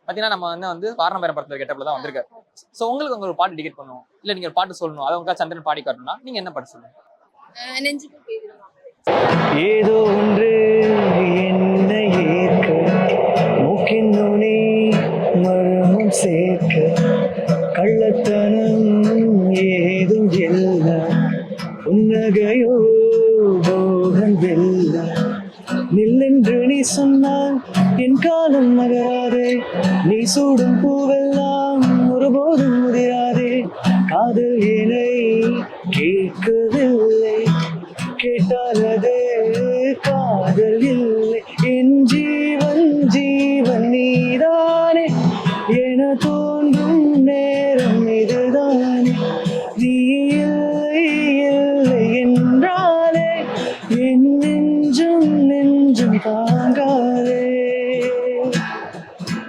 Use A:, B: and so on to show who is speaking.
A: பாத்தீங்கன்னா நம்ம வந்து வாரணம் பேரம் படத்துல கெட்டப்ல தான் வந்திருக்காரு. சோ உங்களுக்கு ஒரு பாட்டு டிக்கெட் பண்ணுவோம், இல்ல நீங்க ஒரு பாட்டு சொல்லணும், அதை உங்க சந்திரன் பாடி காட்டணும்னா நீங்க என்ன பாட்டு சொல்லுங்க?
B: ஏதோ ஒன்று என்னை ஏற்க, மூக்கின் நுனி மர்மம் சேர்க்க, கள்ளத்தனம் ஏதும் இல்ல, புன்னகையோ போகன் வெல்ல, நில்லென்று நீ சொன்னால் என் காலம் நகராதே, நீ சூடும் பூவெல்லாம் ஒருபோதும் முதிராதே, காதல் என்னை கேட்கவில்லை, கேட்டால் அது காதல் இல்லை, என் ஜீவன் ஜீவன் நீதானே என தோன்றும்